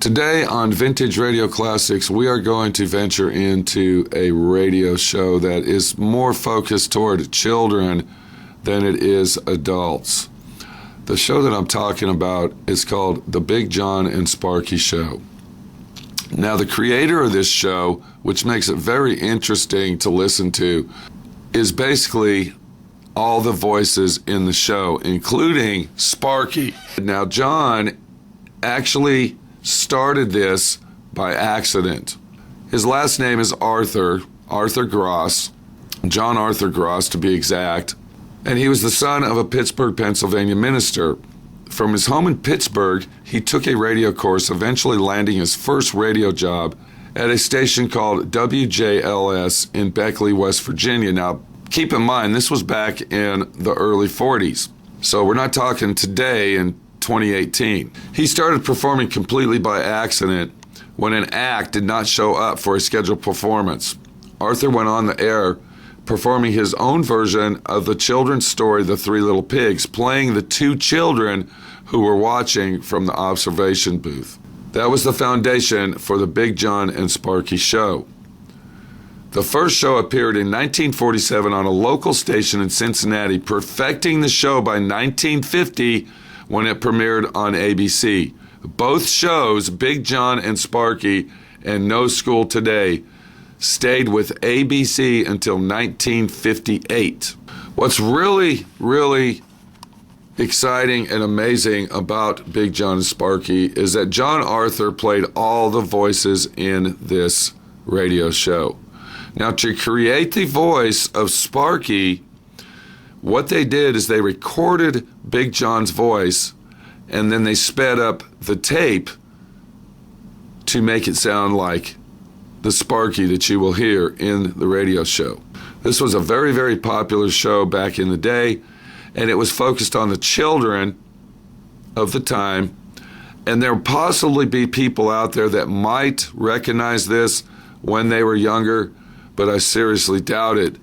Today on Vintage Radio Classics, we are going to venture into a radio show that is more focused toward children than it is adults. The show that I'm talking about is called The Big John and Sparky Show. Now, the creator of this show, which makes it very interesting to listen to, is basically all the voices in the show, including Sparky. Now, John actually started this by accident. His last name is Arthur Groess, John Arthur Groess to be exact, and he was the son of a Pittsburgh, Pennsylvania minister. From his home in Pittsburgh, he took a radio course, eventually landing his first radio job at a station called WJLS in Beckley, West Virginia. Now, keep in mind, this was back in the early 40s, so we're not talking today in 2018. He started performing completely by accident when an act did not show up for a scheduled performance. Arthur went on the air performing his own version of the children's story, The Three Little Pigs, playing the two children who were watching from the observation booth. That was the foundation for the Big John and Sparky Show. The first show appeared in 1947 on a local station in Cincinnati, perfecting the show by 1950 when it premiered on ABC. Both shows, Big John and Sparky and No School Today, stayed with ABC until 1958. What's really, really exciting and amazing about Big John and Sparky is that John Arthur played all the voices in this radio show. Now, to create the voice of Sparky, what they did is they recorded Big John's voice and then they sped up the tape to make it sound like the Sparky that you will hear in the radio show. This was a very, very popular show back in the day, and it was focused on the children of the time. And there will possibly be people out there that might recognize this when they were younger, but I seriously doubt it,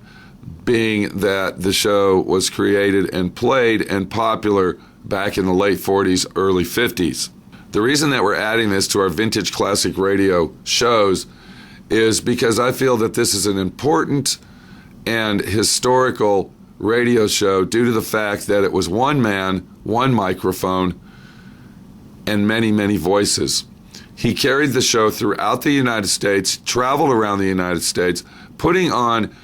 being that the show was created and played and popular back in the late 40s, early 50s. The reason that we're adding this to our vintage classic radio shows is because I feel that this is an important and historical radio show due to the fact that it was one man, one microphone, and many, many voices. He carried the show throughout the United States, traveled around the United States, putting on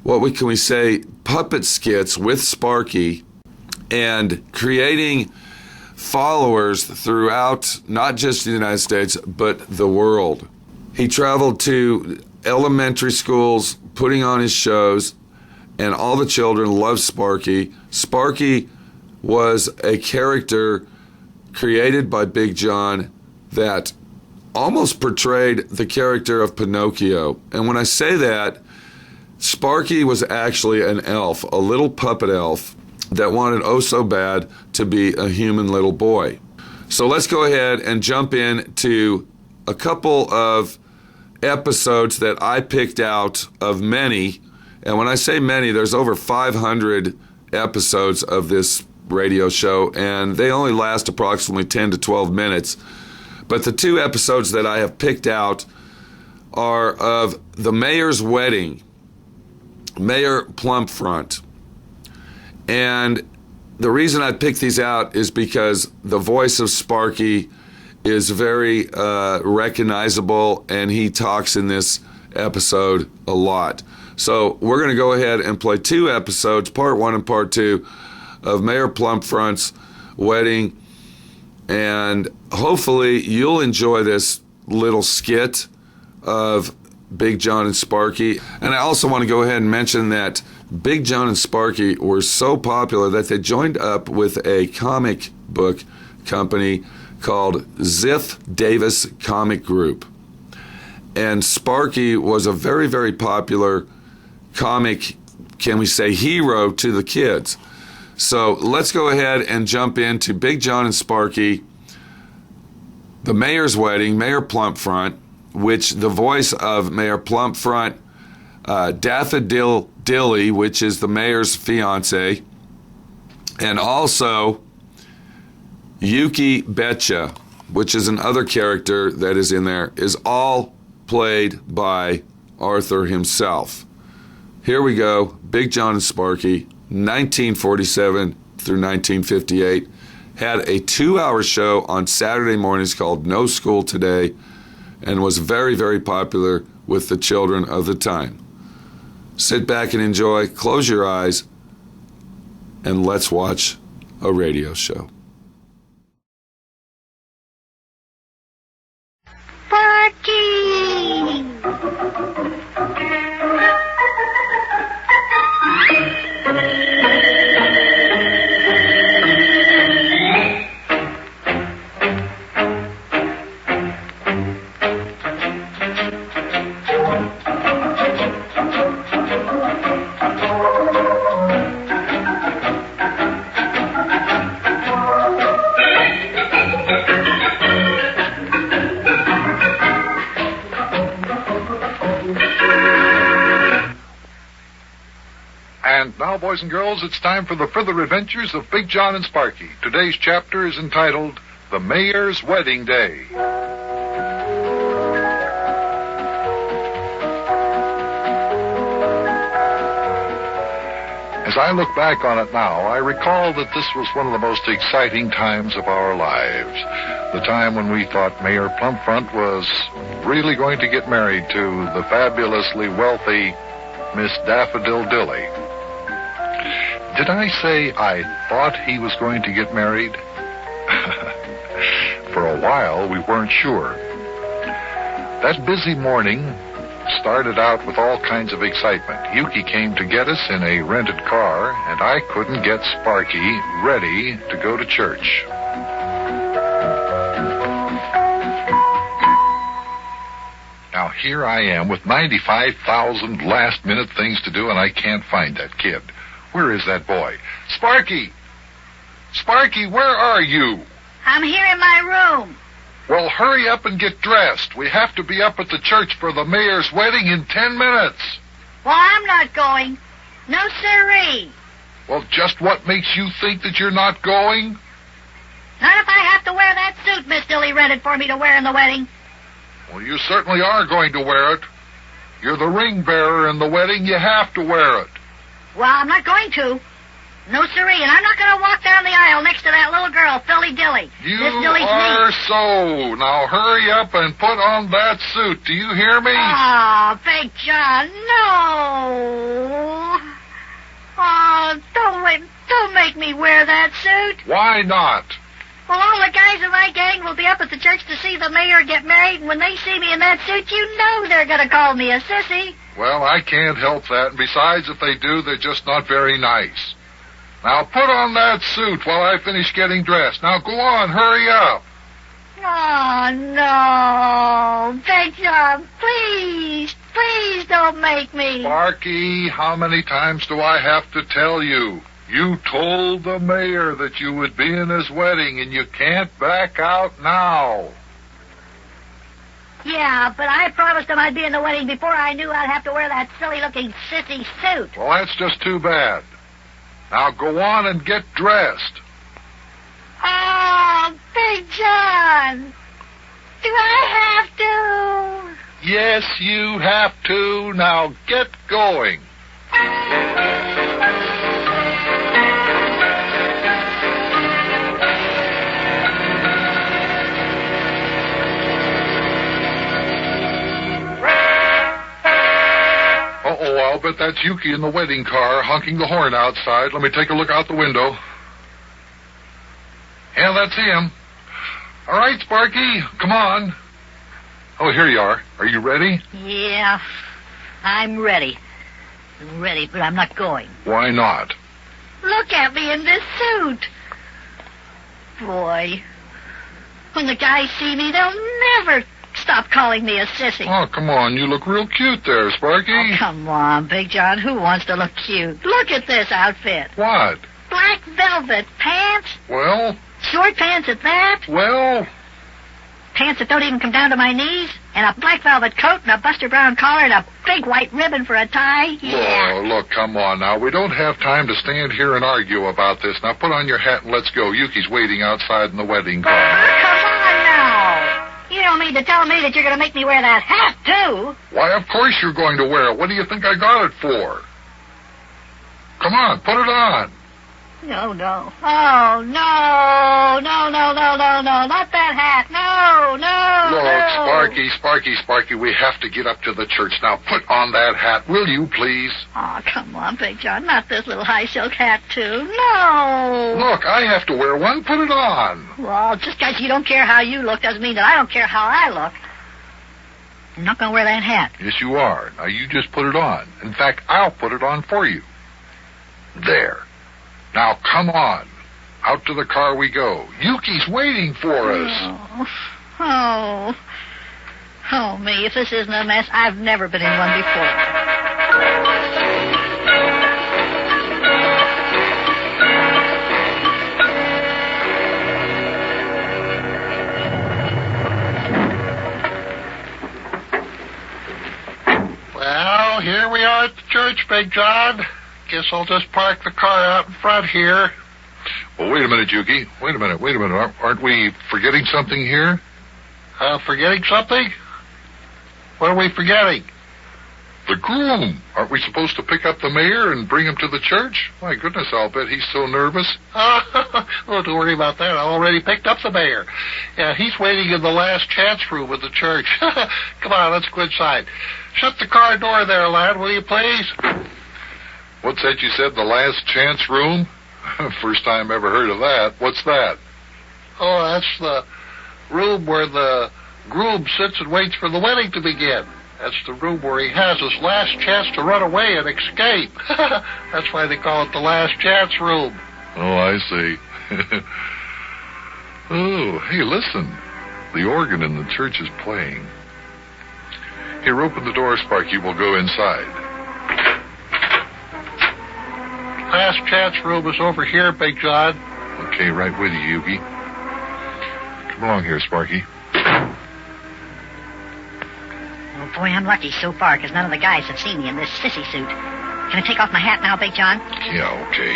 can we say puppet skits with Sparky and creating followers throughout not just the United States, but the world. He traveled to elementary schools, putting on his shows, and all the children loved Sparky. Sparky was a character created by Big John that almost portrayed the character of Pinocchio. And when I say that, Sparky was actually an elf, a little puppet elf that wanted oh so bad to be a human little boy. So let's go ahead and jump into a couple of episodes that I picked out of many. And when I say many, there's over 500 episodes of this radio show, and they only last approximately 10 to 12 minutes. But the two episodes that I have picked out are of the mayor's wedding, Mayor Plumpfront. And the reason I picked these out is because the voice of Sparky is very recognizable, and he talks in this episode a lot. So we're going to go ahead and play two episodes, part one and part two, of Mayor Plumpfront's wedding, and hopefully you'll enjoy this little skit of Big John and Sparky. And I also want to go ahead and mention that Big John and Sparky were so popular that they joined up with a comic book company called Ziff Davis Comic Group. And Sparky was a very, very popular comic, can we say, hero to the kids. So let's go ahead and jump into Big John and Sparky, the mayor's wedding, Mayor Plumpfront, which the voice of Mayor Plumpfront, Daffodil Dilly, which is the mayor's fiance, and also Yuki Betcha, which is another character that is in there, is all played by Arthur himself. Here we go, Big John and Sparky, 1947 through 1958, had a 2-hour show on Saturday mornings called No School Today, and was very, very popular with the children of the time. Sit back and enjoy, close your eyes, and let's watch a radio show. Sparky! And now, boys and girls, it's time for the further adventures of Big John and Sparky. Today's chapter is entitled, The Mayor's Wedding Day. As I look back on it now, I recall that this was one of the most exciting times of our lives. The time when we thought Mayor Plumpfront was really going to get married to the fabulously wealthy Miss Daffodil Dilly. Did I say I thought he was going to get married? For a while, we weren't sure. That busy morning started out with all kinds of excitement. Yuki came to get us in a rented car, and I couldn't get Sparky ready to go to church. Now, here I am with 95,000 last-minute things to do, and I can't find that kid. Where is that boy? Sparky! Sparky, where are you? I'm here in my room. Well, hurry up and get dressed. We have to be up at the church for the mayor's wedding in 10 minutes. Well, I'm not going. No siree. Well, just what makes you think that you're not going? Not if I have to wear that suit Miss Dilly rented for me to wear in the wedding. Well, you certainly are going to wear it. You're the ring bearer in the wedding. You have to wear it. Well, I'm not going to. No siree, and I'm not going to walk down the aisle next to that little girl, Philly Dilly. You Miss Dilly's are niece. so. Now hurry up and put on that suit. Do you hear me? Oh, Big John, no. Oh, don't make me wear that suit. Why not? Well, all the guys in my gang will be up at the church to see the mayor get married, and when they see me in that suit, you know they're going to call me a sissy. Well, I can't help that, and besides, if they do, they're just not very nice. Now put on that suit while I finish getting dressed. Now go on, hurry up. Oh, no. Big John, please don't make me. Sparky, how many times do I have to tell you? You told the mayor that you would be in his wedding, and you can't back out now. Yeah, but I promised him I'd be in the wedding before I knew I'd have to wear that silly-looking sissy suit. Well, that's just too bad. Now go on and get dressed. Oh, Big John, do I have to? Yes, you have to. Now get going. Uh-oh, I'll bet that's Yuki in the wedding car, honking the horn outside. Let me take a look out the window. Yeah, that's him. All right, Sparky, come on. Oh, here you are. Are you ready? Yeah, I'm ready. I'm ready, but I'm not going. Why not? Look at me in this suit. Boy, when the guys see me, they'll never stop calling me a sissy. Oh, come on. You look real cute there, Sparky. Oh, come on, Big John. Who wants to look cute? Look at this outfit. What? Black velvet pants. Well? Short pants at that. Well? Pants that don't even come down to my knees. And a black velvet coat and a Buster Brown collar and a big white ribbon for a tie. Yeah. Oh, look, come on now. We don't have time to stand here and argue about this. Now put on your hat and let's go. Yuki's waiting outside in the wedding car. Oh, come on now. to tell me that you're going to make me wear that hat, too? Why, of course you're going to wear it. What do you think I got it for? Come on, put it on. No. Oh, no, not that hat. No. Look, Sparky, we have to get up to the church. Now, put on that hat, will you, please? Oh, come on, Big John, not this little high silk hat, too. No. Look, I have to wear one. Put it on. Well, just because you don't care how you look doesn't mean that I don't care how I look. I'm not going to wear that hat. Yes, you are. Now, you just put it on. In fact, I'll put it on for you. There. Now, come on. Out to the car we go. Yuki's waiting for us. Oh, me, if this isn't a mess, I've never been in one before. Well, here we are at the church, Big John. Guess I'll just park the car out in front here. Well, wait a minute, Yuki. Wait a minute. Aren't we forgetting something here? Forgetting something? What are we forgetting? The groom. Aren't we supposed to pick up the mayor and bring him to the church? My goodness, I'll bet he's so nervous. Oh, don't worry about that. I already picked up the mayor. Yeah, he's waiting in the last chance room of the church. Come on, let's go inside. Shut the car door there, lad, will you please? What's that you said, the last chance room? First time ever heard of that. What's that? Oh, that's the room where the groom sits and waits for the wedding to begin. That's the room where he has his last chance to run away and escape. That's why they call it the last chance room. Oh, I see. Oh, hey, listen. The organ in the church is playing. Here, open the door, Sparky. We'll go inside. Last chance room is over here, Big John. Okay, right with you, Yuki. Come along here, Sparky. Oh, boy, I'm lucky so far, because none of the guys have seen me in this sissy suit. Can I take off my hat now, Big John? Yeah, okay.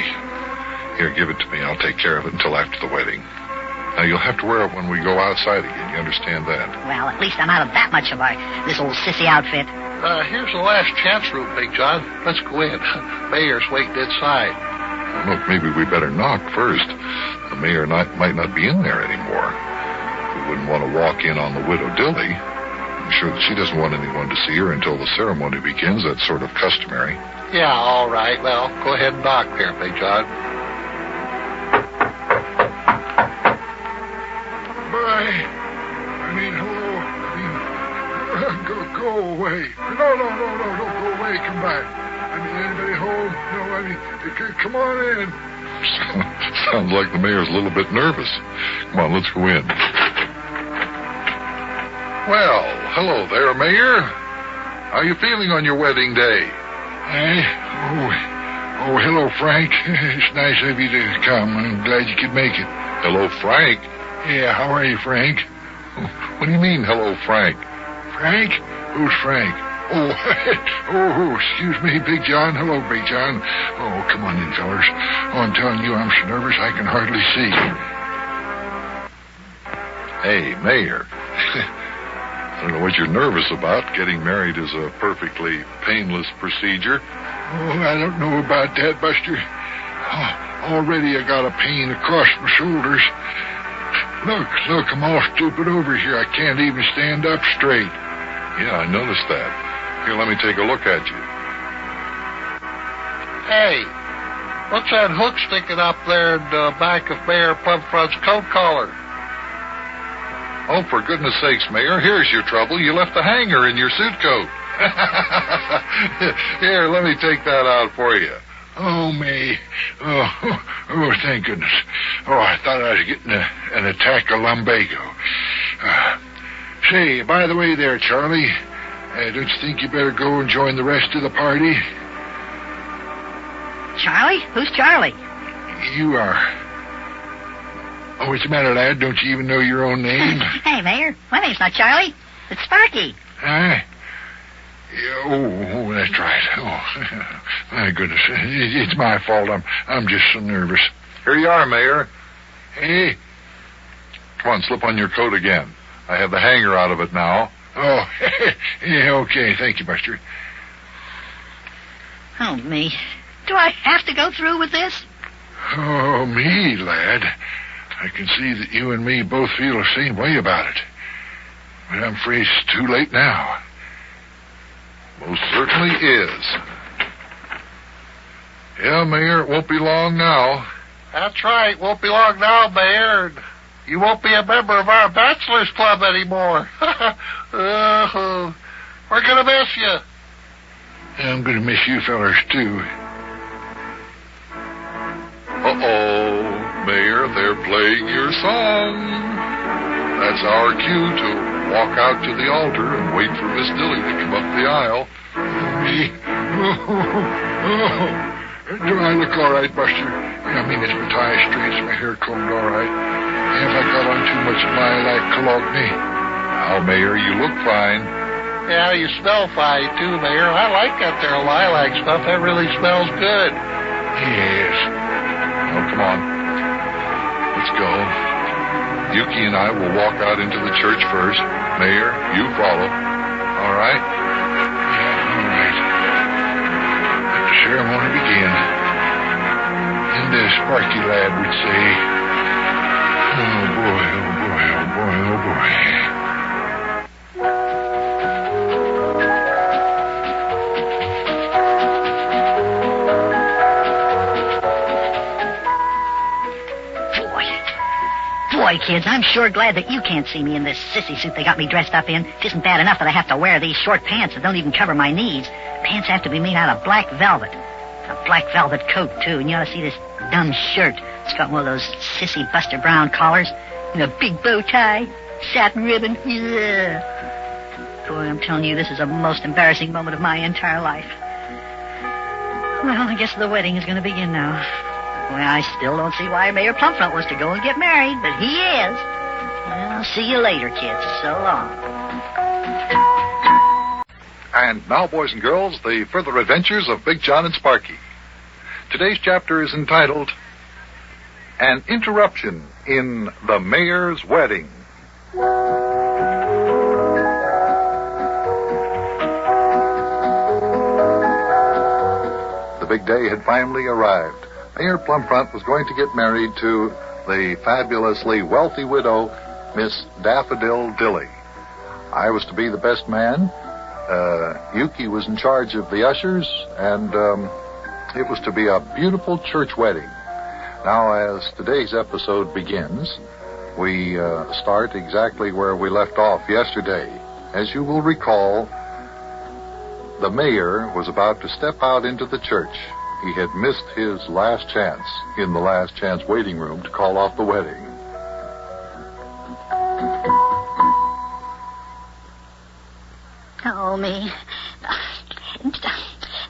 Here, give it to me. I'll take care of it until after the wedding. Now, you'll have to wear it when we go outside again. You understand that? Well, at least I'm out of that much of this old sissy outfit. Here's the last chance room, Big John. Let's go in. Mayor's waiting inside. Well, look, maybe we better knock first. The mayor might not be in there anymore. We wouldn't want to walk in on the widow Dilly. I'm sure that she doesn't want anyone to see her until the ceremony begins. That's sort of customary. Yeah, all right. Well, go ahead and knock there, Big John. Go away. No, don't go away. Come back. Anybody home? No, come on in. Sounds like the mayor's a little bit nervous. Come on, let's go in. Well, hello there, Mayor. How you feeling on your wedding day? Oh, hello, Frank. It's nice of you to come. I'm glad you could make it. Hello, Frank. Yeah, how are you, Frank? What do you mean, hello, Frank? Frank? Who's Frank? Oh, excuse me, Big John. Hello, Big John. Oh, come on in, fellas. Oh, I'm telling you, I'm so nervous I can hardly see. Hey, Mayor. I don't know what you're nervous about. Getting married is a perfectly painless procedure. Oh, I don't know about that, Buster. Oh, already I got a pain across my shoulders. Look, I'm all stupid over here. I can't even stand up straight. Yeah, I noticed that. Here, let me take a look at you. Hey, what's that hook sticking up there in the back of Mayor Plumfront's coat collar? Oh, for goodness sakes, Mayor, here's your trouble. You left the hanger in your suit coat. Here, let me take that out for you. Oh, me. Oh, thank goodness. Oh, I thought I was getting an attack of lumbago. Say, by the way there, Charlie, don't you think you better go and join the rest of the party? Charlie? Who's Charlie? You are. Oh, what's the matter, lad? Don't you even know your own name? Hey, Mayor, my name's not Charlie. It's Sparky. Huh? Oh, that's right. Oh, my goodness. It's my fault. I'm just so nervous. Here you are, Mayor. Hey. Come on, slip on your coat again. I have the hanger out of it now. Oh, yeah, okay. Thank you, Buster. Oh, me. Do I have to go through with this? Oh, me, lad. I can see that you and me both feel the same way about it. But I'm afraid it's too late now. Most certainly is. Yeah, Mayor, it won't be long now. That's right. Won't be long now, Mayor. You won't be a member of our bachelor's club anymore. We're going to miss you. I'm going to miss you fellers, too. Uh-oh, Mayor, they're playing your song. That's our cue to walk out to the altar and wait for Miss Dilly to come up the aisle. Me? Do I look all right, Buster? I mean, is my tie straight? Is my hair combed all right? Have I got on too much lilac cologne? Now, Mayor, you look fine. Yeah, you smell fine, too, Mayor. I like that there lilac stuff. That really smells good. Yes. Oh, come on. Let's go. Yuki and I will walk out into the church first. Mayor, you follow. All right? Yeah, all right. Let the ceremony begin. And the Sparky lad would say, oh, boy, oh, boy, oh, boy, oh, boy. Boy, kids, I'm sure glad that you can't see me in this sissy suit they got me dressed up in. It isn't bad enough that I have to wear these short pants that don't even cover my knees. Pants have to be made out of black velvet. A black velvet coat, too, and you ought to see this dumb shirt. It's got one of those sissy Buster Brown collars and a big bow tie, satin ribbon. Yeah. Boy, I'm telling you, this is the most embarrassing moment of my entire life. Well, I guess the wedding is going to begin now. Well, I still don't see why Mayor Plumfront wants to go and get married, but he is. Well, see you later, kids. So long. And now, boys and girls, the further adventures of Big John and Sparky. Today's chapter is entitled, An Interruption in the Mayor's Wedding. The big day had finally arrived. Mayor Plumfront was going to get married to the fabulously wealthy widow, Miss Daffodil Dilly. I was to be the best man. Yuki was in charge of the ushers, and it was to be a beautiful church wedding. Now, as today's episode begins, we start exactly where we left off yesterday. As you will recall, the mayor was about to step out into the church. He had missed his last chance in the last chance waiting room to call off the wedding. Oh, me.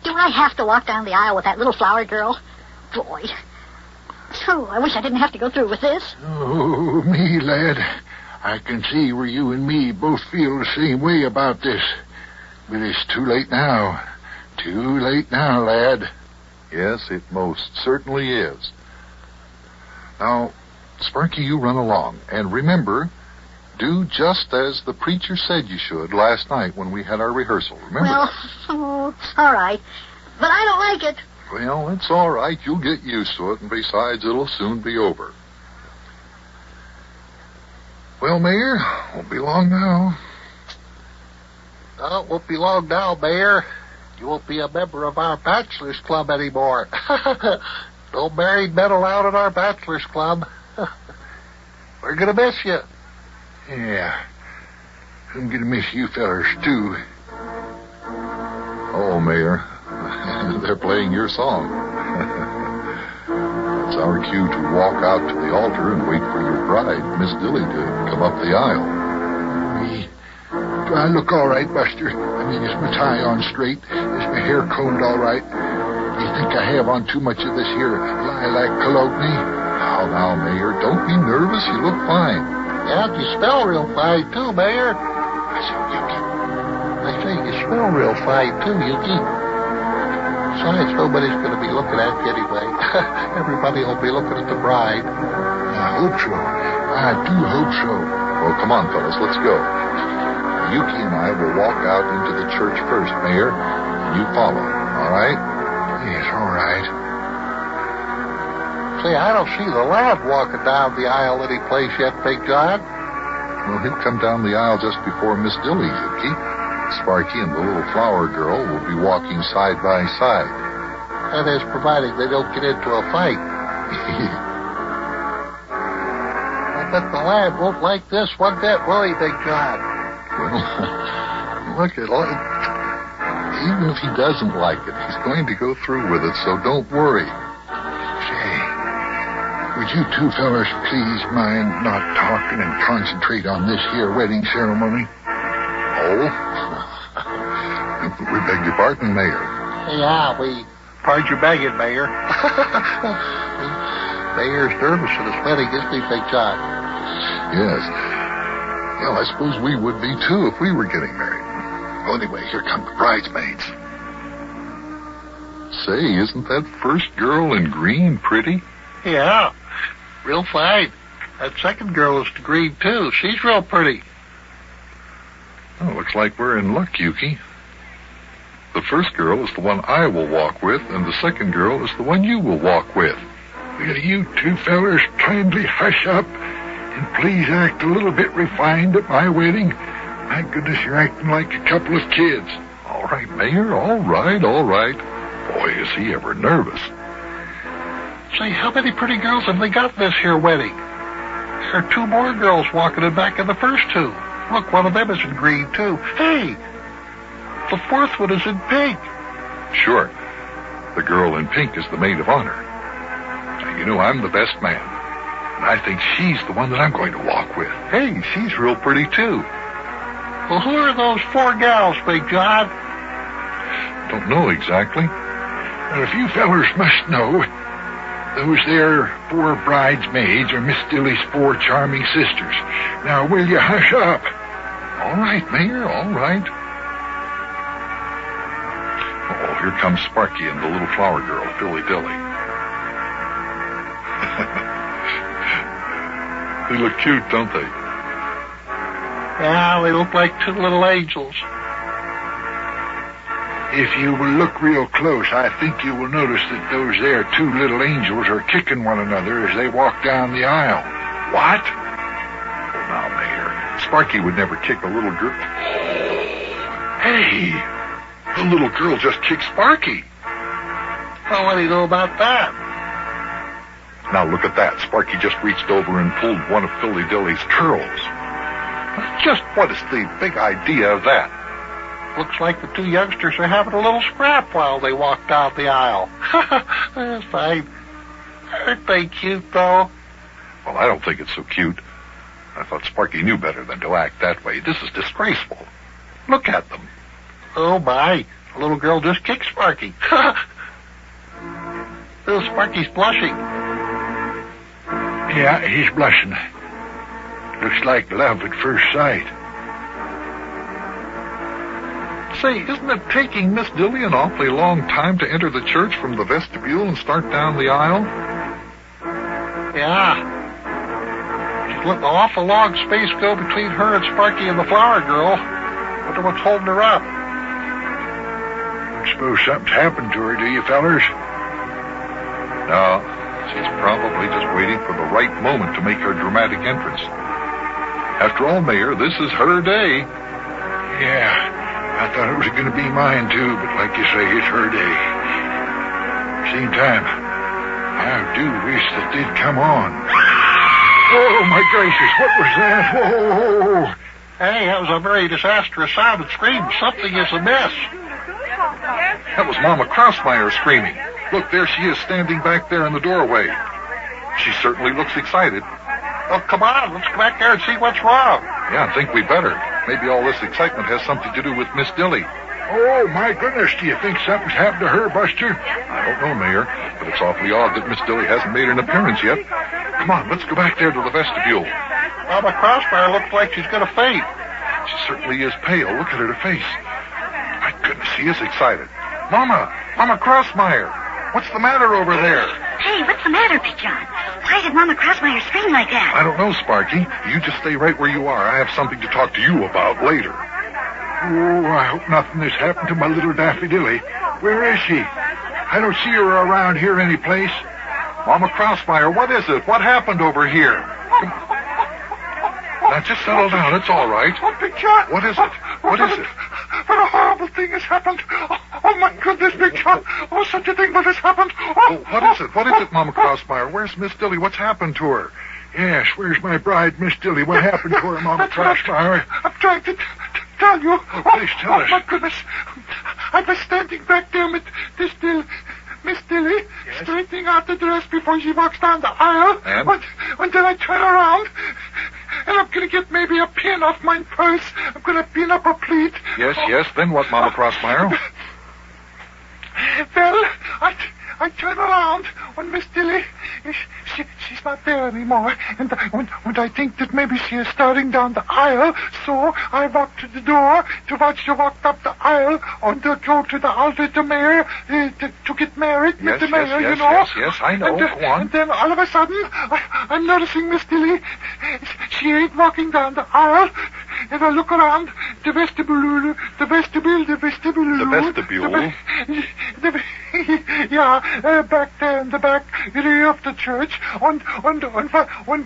Do I have to walk down the aisle with that little flower girl? Boy. Oh, I wish I didn't have to go through with this. Oh, me, lad. I can see where you and me both feel the same way about this. But it's too late now. Too late now, lad. Yes, it most certainly is. Now, Sparky, you run along. And remember, do just as the preacher said you should last night when we had our rehearsal. Remember Well, that? oh, all right. But I don't like it. Well, it's all right. You'll get used to it, and besides, it'll soon be over. Well, Mayor, won't be long now. Oh, it won't be long now, Mayor. You won't be a member of our bachelor's club anymore. No married men allowed in our bachelor's club. We're going to miss you. Yeah. I'm going to miss you fellers, too. Oh, Mayor, they're playing your song. It's our cue to walk out to the altar and wait for your bride, Miss Dilly, to come up the aisle. Me? Do I look all right, Buster? I mean, is my tie on straight? Is my hair combed all right? Do you think I have on too much of this here lilac cologne? Now, Mayor, don't be nervous. You look fine. Yeah, you smell real fine, too, Mayor. I said, Yuki. I say you smell real fine, too, Yuki. Besides, nobody's going to be looking at you anyway. Everybody will be looking at the bride. I hope so. I do hope so. Well, come on, fellas, let's go. Yuki and I will walk out into the church first, Mayor. You follow, all right? Yes, all right. Say, I don't see the lad walking down the aisle any place yet, Big John. Well, he'll come down the aisle just before Miss Dilly, Yuki. Sparky and the little flower girl will be walking side by side. That is, providing they don't get into a fight. I bet the lad won't like this one bit, will he, Big John? Well, look at it. Even if he doesn't like it, he's going to go through with it, so don't worry. Say, would you two fellas please mind not talking and concentrate on this here wedding ceremony? Oh? We beg your pardon, Mayor. Yeah, we pardon your begging, Mayor. Mayor's nervous at his wedding, isn't he, Big John? Yes. Well, I suppose we would be, too, if we were getting married. Well, anyway, here come the bridesmaids. Say, isn't that first girl in green pretty? Yeah, real fine. That second girl is the green, too. She's real pretty. Oh, looks like we're in luck, Yuki. The first girl is the one I will walk with, and the second girl is the one you will walk with. Will you two fellers kindly hush up and please act a little bit refined at my wedding? My goodness, you're acting like a couple of kids. All right, Mayor, all right, all right. Boy, is he ever nervous. Say, how many pretty girls have they got in this here wedding? There are two more girls walking in back of the first two. Look, one of them is in green, too. Hey, the fourth one is in pink. Sure. The girl in pink is the maid of honor. Now, you know I'm the best man. And I think she's the one that I'm going to walk with. Hey, she's real pretty, too. Well, who are those four gals, Big John? Don't know exactly. Well, if you fellers must know, those there four bridesmaids are Miss Dilly's four charming sisters. Now, will you hush up? All right, Mayor, all right. Oh, here comes Sparky and the little flower girl, Dilly Dilly. They look cute, don't they? Yeah, they look like two little angels. If you will look real close, I think you will notice that those there two little angels are kicking one another as they walk down the aisle. What? Oh, now, Mayor, Sparky would never kick a little girl. Hey, the little girl just kicked Sparky. Well, what do you know about that? Now, look at that. Sparky just reached over and pulled one of Dilly Dilly's curls. Just what is the big idea of that? Looks like the two youngsters are having a little scrap while they walk down the aisle. That's fine. Aren't they cute, though? Well, I don't think it's so cute. I thought Sparky knew better than to act that way. This is disgraceful. Look at them. Oh, my. The little girl just kicked Sparky. Little Sparky's blushing. Yeah, he's blushing. Looks like love at first sight. Say, isn't it taking Miss Dilly an awfully long time to enter the church from the vestibule and start down the aisle? Yeah. She's letting an awful long space go between her and Sparky and the flower girl. Wonder what's holding her up. Don't suppose something's happened to her, do you, fellers? No, she's probably just waiting for the right moment to make her dramatic entrance. After all, Mayor, this is her day. Yeah, I thought it was going to be mine, too, but like you say, it's her day. Same time, I do wish that they'd come on. Oh, my gracious, what was that? Whoa! Hey, that was a very disastrous sound and scream. Something is amiss. That was Mama Crossmeyer screaming. Look, there she is standing back there in the doorway. She certainly looks excited. Oh, come on, let's go back there and see what's wrong. Yeah, I think we better. Maybe all this excitement has something to do with Miss Dilly. Oh, my goodness, do you think something's happened to her, Buster? I don't know, Mayor, but it's awfully odd that Miss Dilly hasn't made an appearance yet. Come on, let's go back there to the vestibule. Mama Crossfire looks like she's going to faint. She certainly is pale. Look at her face. My goodness, she is excited. Mama Crossmeyer, what's the matter over there? Hey, what's the matter, Big John? Why did Mama Crossmeyer scream like that? I don't know, Sparky. You just stay right where you are. I have something to talk to you about later. Oh, I hope nothing has happened to my little daffodilly. Where is she? I don't see her around here any place. Mama Crossmeyer, what is it? What happened over here? Now, just settle down. It's all right. Oh, Big John. What is it? What is it? What a horrible thing has happened. Oh, my goodness, Big John. Oh, such a thing what has happened. Oh, what is it? What is it, Mama Crossmeyer? Where's Miss Dilly? What's happened to her? Yes, where's my bride, Miss Dilly? What happened to her, Mama Crossmeyer? I'm trying to tell you. Please tell us. My goodness. I was standing back there with Miss Dilly, straightening out the dress before she walks down the aisle. And then I turn around, and I'm going to get maybe a pin off my purse. I'm going to pin up a pleat. Yes. Then what, Mama Crossmeyer? Well, I turn around when Miss Dilly, she's not there anymore. And I think that maybe she is starting down the aisle. So I walk to the door to watch her walk up the aisle and to go to the altar to mayor to get married with the mayor, you know. Yes, I know. Go on. And then all of a sudden, I'm noticing Miss Dilly. She ain't walking down the aisle. And I look around the vestibule. Back there in the back area of the church. And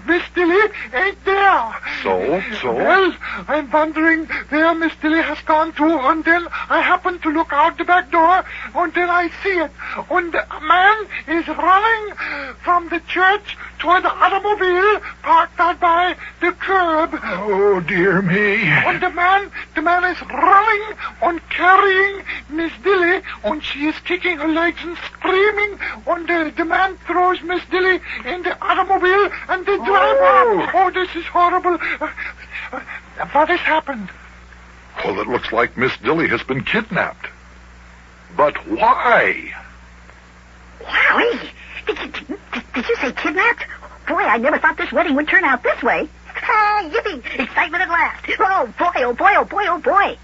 Miss Dilly ain't there. So? Well, I'm wondering where Miss Dilly has gone to, and then I happen to look out the back door, and then I see it. And a man is running from the church toward the automobile parked out by the curb. Oh, dear me. And the man is running and carrying Miss Dilly, and she is kicking her legs and screaming. And the man throws Miss Dilly in the automobile, and they drive off. Oh, this is horrible. What has happened? Well, it looks like Miss Dilly has been kidnapped. But why? Wowie! Did you say kidnapped? Boy, I never thought this wedding would turn out this way. Ah, yippee! Excitement at last. Oh, boy, oh, boy, oh, boy, oh, boy.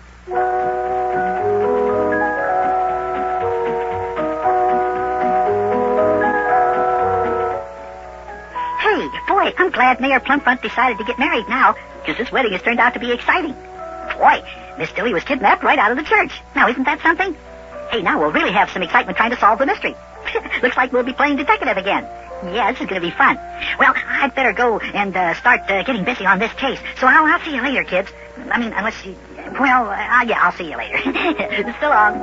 Hey, boy, I'm glad Mayor Plumfront decided to get married now, because this wedding has turned out to be exciting. Boy, Miss Dilly was kidnapped right out of the church. Now, isn't that something? Hey, now we'll really have some excitement trying to solve the mystery. Looks like we'll be playing detective again. Yeah, this is going to be fun. Well, I'd better go and start getting busy on this case. So I'll see you later, kids. I mean, unless you... Well, yeah, I'll see you later. So long.